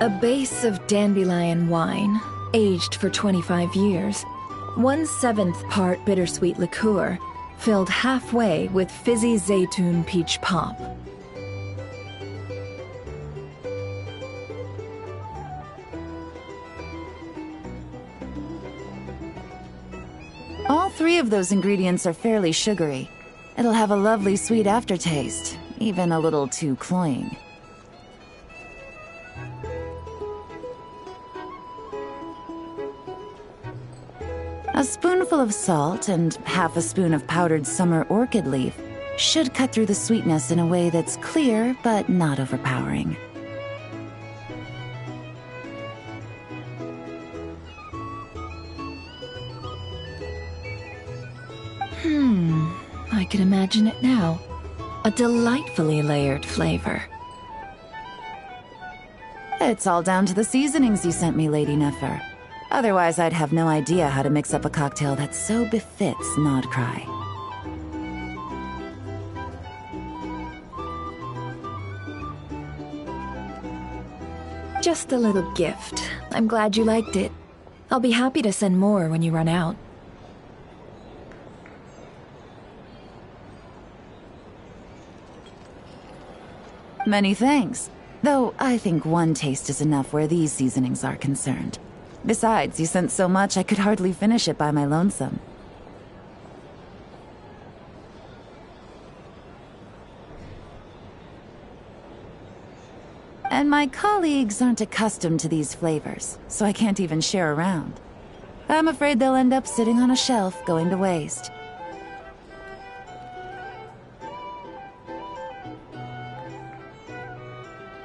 A base of dandelion wine, aged for 25 years. 1/7 part bittersweet liqueur, filled halfway with fizzy zaytun peach pop. All three of those ingredients are fairly sugary. It'll have a lovely sweet aftertaste, even a little too cloying. A spoonful of salt and half a spoon of powdered summer orchid leaf should cut through the sweetness in a way that's clear but not overpowering. I can imagine it now. A delightfully layered flavor. It's all down to the seasonings you sent me, Lady Nefer. Otherwise, I'd have no idea how to mix up a cocktail that so befits Nodcry. Just a little gift. I'm glad you liked it. I'll be happy to send more when you run out. Many thanks. Though I think one taste is enough where these seasonings are concerned. Besides, you sent so much I could hardly finish it by my lonesome. And my colleagues aren't accustomed to these flavors, so I can't even share around. I'm afraid they'll end up sitting on a shelf, going to waste.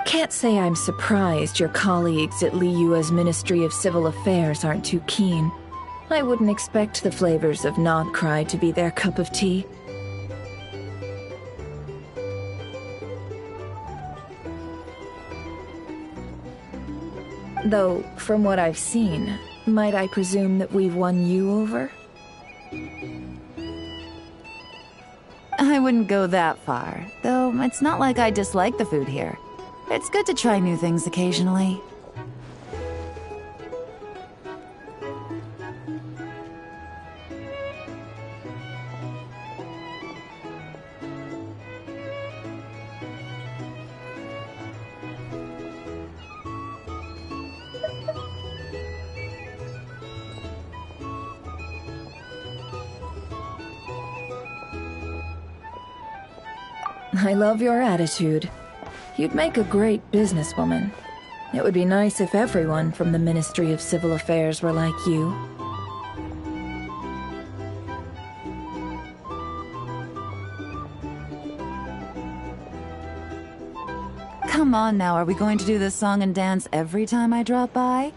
Can't say I'm surprised your colleagues at Liyue's Ministry of Civil Affairs aren't too keen. I wouldn't expect the flavors of Nodcry to be their cup of tea. Though, from what I've seen, might I presume that we've won you over? I wouldn't go that far, though it's not like I dislike the food here. It's good to try new things occasionally. I love your attitude. You'd make a great businesswoman. It would be nice if everyone from the Ministry of Civil Affairs were like you. Come on now, are we going to do this song and dance every time I drop by?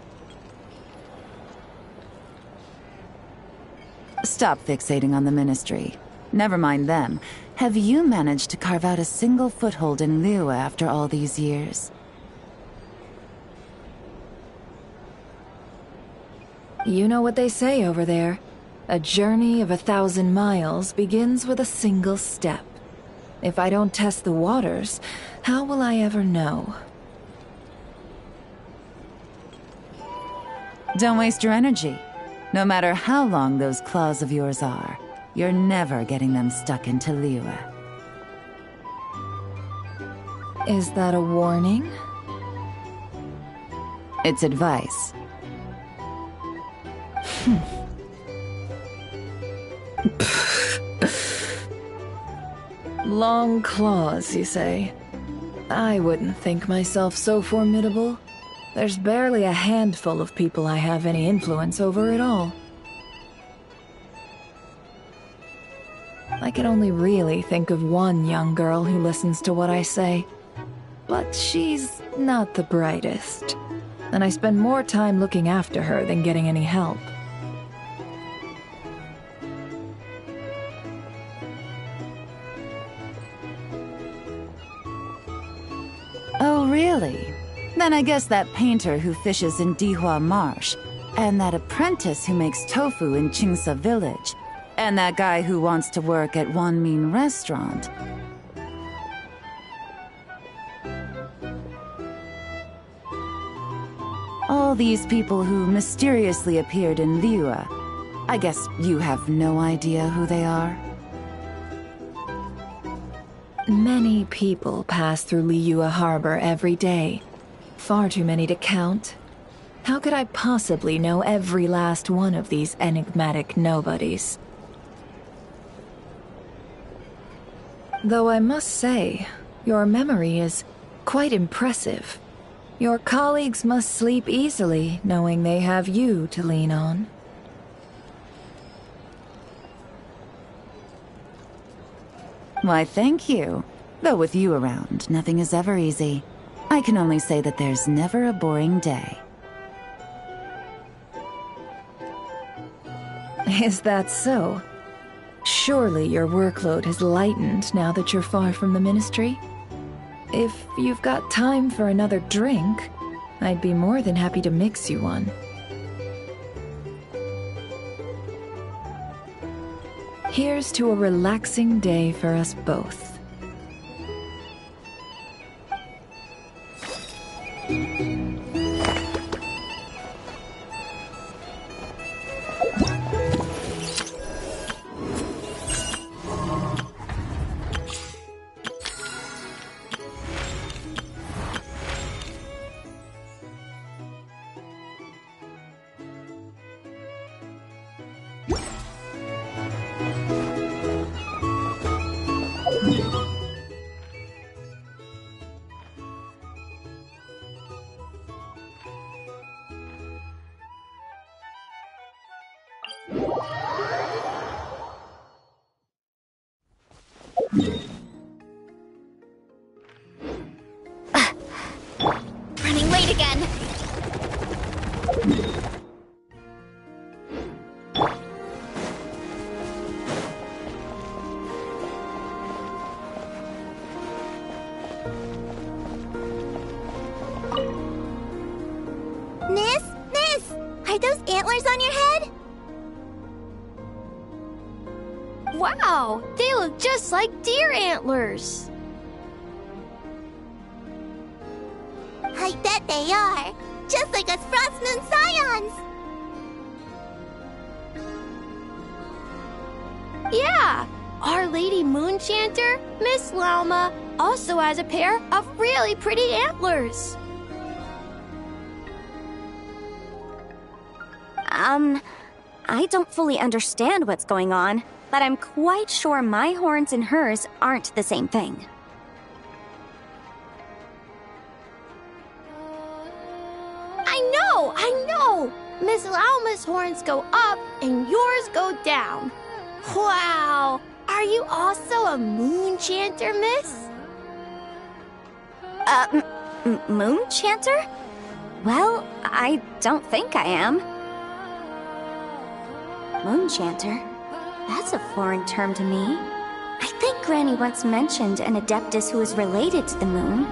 Stop fixating on the Ministry. Never mind them. Have you managed to carve out a single foothold in Liyue after all these years? You know what they say over there. A journey of 1,000 miles begins with a single step. If I don't test the waters, how will I ever know? Don't waste your energy. No matter how long those claws of yours are, you're never getting them stuck into Liyue. Is that a warning? It's advice. Long claws, you say? I wouldn't think myself so formidable. There's barely a handful of people I have any influence over at all. I can only really think of one young girl who listens to what I say. But she's not the brightest, and I spend more time looking after her than getting any help. Oh, really? Then I guess that painter who fishes in Dihua Marsh, and that apprentice who makes tofu in Qingsa Village, and that guy who wants to work at Wanmin Restaurant. All these people who mysteriously appeared in Liyue. I guess you have no idea who they are? Many people pass through Liyue Harbor every day. Far too many to count. How could I possibly know every last one of these enigmatic nobodies? Though I must say, your memory is quite impressive. Your colleagues must sleep easily, knowing they have you to lean on. Why, thank you. Though with you around, nothing is ever easy. I can only say that there's never a boring day. Is that so? Surely your workload has lightened now that you're far from the Ministry? If you've got time for another drink, I'd be more than happy to mix you one. Here's to a relaxing day for us both. Running late again. Miss, are those antlers on your head? Wow, they look just like deer antlers. I bet they are. Just like us Frost Moon Scions. Yeah, Our Lady Moonchanter, Miss Lauma, also has a pair of really pretty antlers. I don't fully understand what's going on, but I'm quite sure my horns and hers aren't the same thing. I know! Miss Lauma's horns go up and yours go down. Wow! Are you also a Moonchanter, miss? Moonchanter? Well, I don't think I am. Moonchanter? That's a foreign term to me. I think Granny once mentioned an Adeptus who was related to the moon,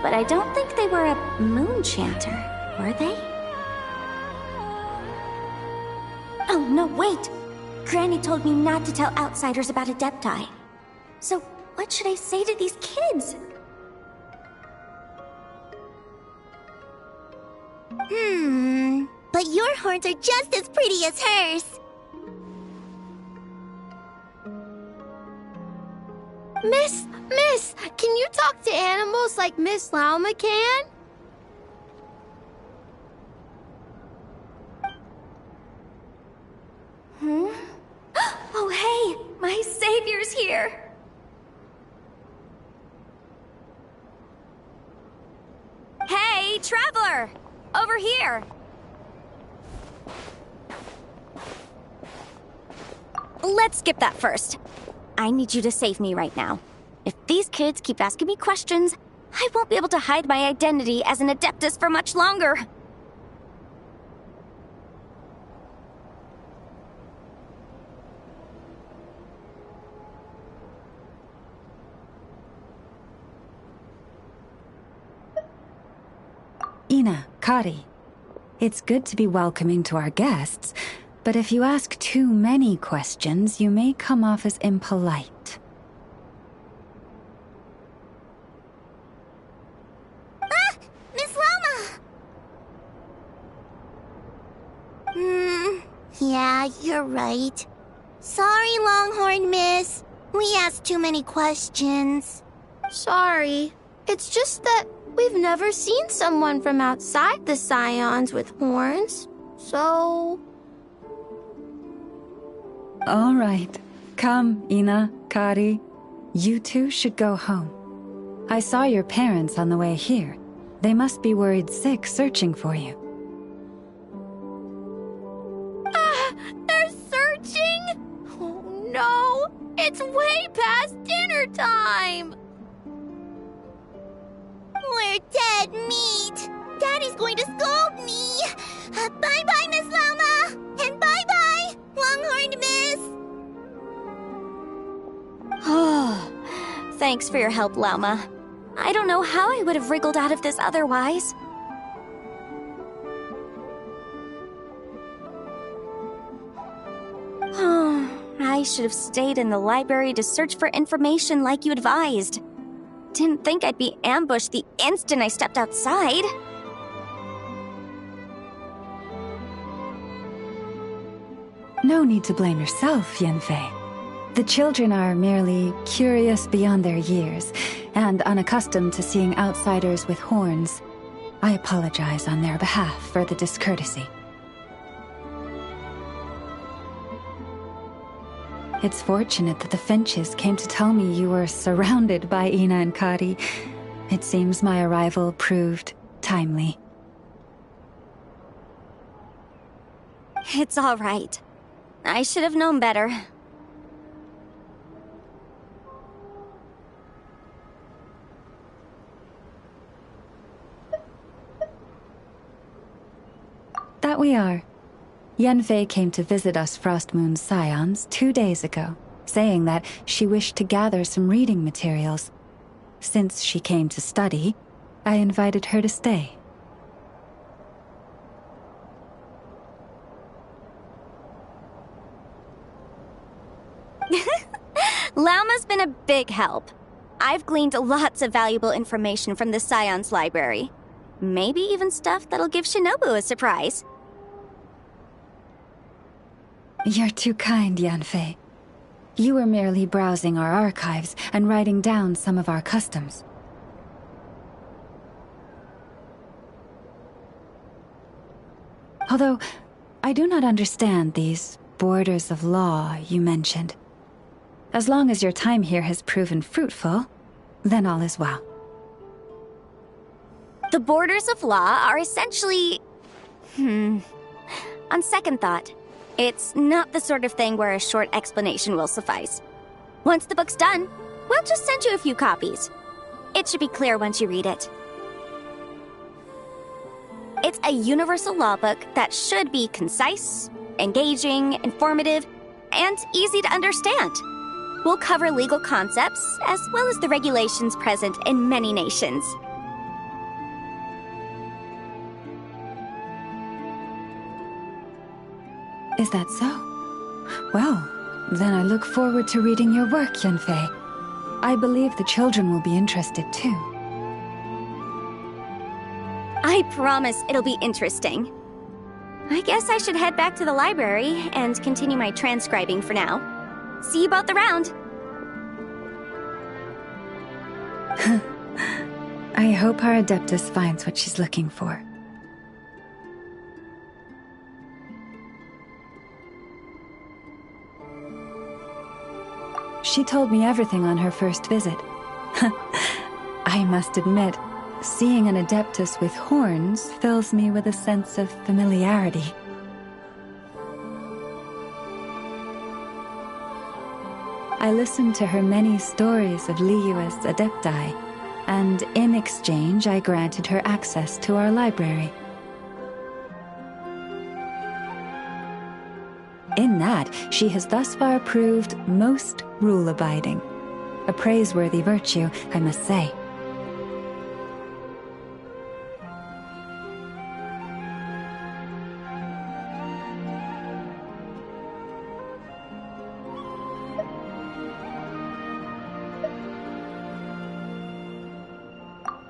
but I don't think they were a Moonchanter, were they? Oh, no, wait! Granny told me not to tell outsiders about Adepti. So, what should I say to these kids? But your horns are just as pretty as hers. Miss, can you talk to animals like Miss Lauma can? Oh, hey! My savior's here! Hey, traveler! Over here! Let's skip that first. I need you to save me right now. If these kids keep asking me questions, I won't be able to hide my identity as an Adeptus for much longer. Ina, Kari. It's good to be welcoming to our guests, but if you ask too many questions, you may come off as impolite. Ah! Miss Loma! Yeah, you're right. Sorry, Longhorn Miss. We asked too many questions. Sorry. It's just that we've never seen someone from outside the Scions with horns, so... All right. Come, Ina, Kari. You two should go home. I saw your parents on the way here. They must be worried sick searching for you. They're searching? Oh no! It's way past dinner time! We're dead meat. Daddy's going to scold me. Bye-bye, Miss Loma. And bye-bye, Longhorned Miss. Oh, thanks for your help, Lauma. I don't know how I would have wriggled out of this otherwise. I should have stayed in the library to search for information like you advised. Didn't think I'd be ambushed the instant I stepped outside. No need to blame yourself, Yanfei. The children are merely curious beyond their years and unaccustomed to seeing outsiders with horns. I apologize on their behalf for the discourtesy. It's fortunate that the Finches came to tell me you were surrounded by Ina and Kari. It seems my arrival proved timely. It's all right. I should have known better. That we are. Yanfei came to visit us Frostmoon Scions 2 days ago, saying that she wished to gather some reading materials. Since she came to study, I invited her to stay. Lauma's been a big help. I've gleaned lots of valuable information from the Scion's library. Maybe even stuff that'll give Shinobu a surprise. You're too kind, Yanfei. You were merely browsing our archives and writing down some of our customs. Although, I do not understand these borders of law you mentioned. As long as your time here has proven fruitful, then all is well. The borders of law are essentially... On second thought, it's not the sort of thing where a short explanation will suffice. Once the book's done, we'll just send you a few copies. It should be clear once you read it. It's a universal law book that should be concise, engaging, informative, and easy to understand. We'll cover legal concepts, as well as the regulations present in many nations. Is that so? Well, then I look forward to reading your work, Yanfei. I believe the children will be interested too. I promise it'll be interesting. I guess I should head back to the library and continue my transcribing for now. See you both around. I hope our Adeptus finds what she's looking for. She told me everything on her first visit. I must admit, seeing an Adeptus with horns fills me with a sense of familiarity. I listened to her many stories of Liyue's adepti, and in exchange I granted her access to our library. In that, she has thus far proved most rule-abiding. A praiseworthy virtue, I must say.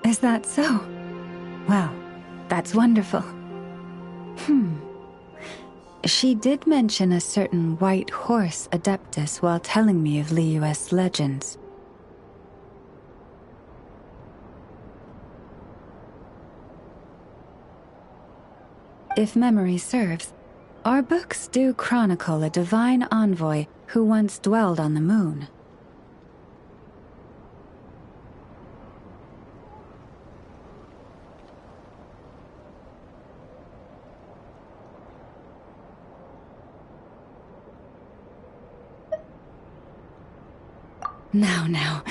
Is that so? Well, that's wonderful. She did mention a certain white horse adeptus while telling me of Liyue's legends. If memory serves, our books do chronicle a divine envoy who once dwelled on the moon. Now,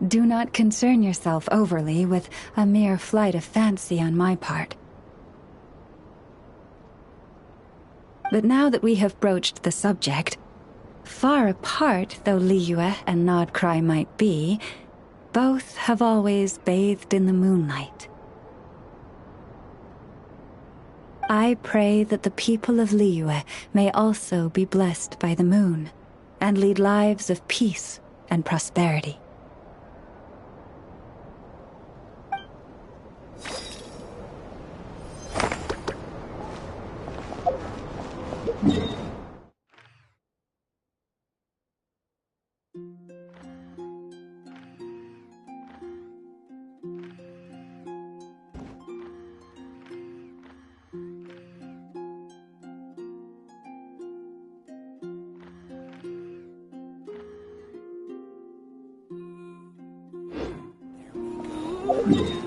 do not concern yourself overly with a mere flight of fancy on my part. But now that we have broached the subject, far apart though Liyue and Nodcry might be, both have always bathed in the moonlight. I pray that the people of Liyue may also be blessed by the moon, and lead lives of peace and prosperity. There we go.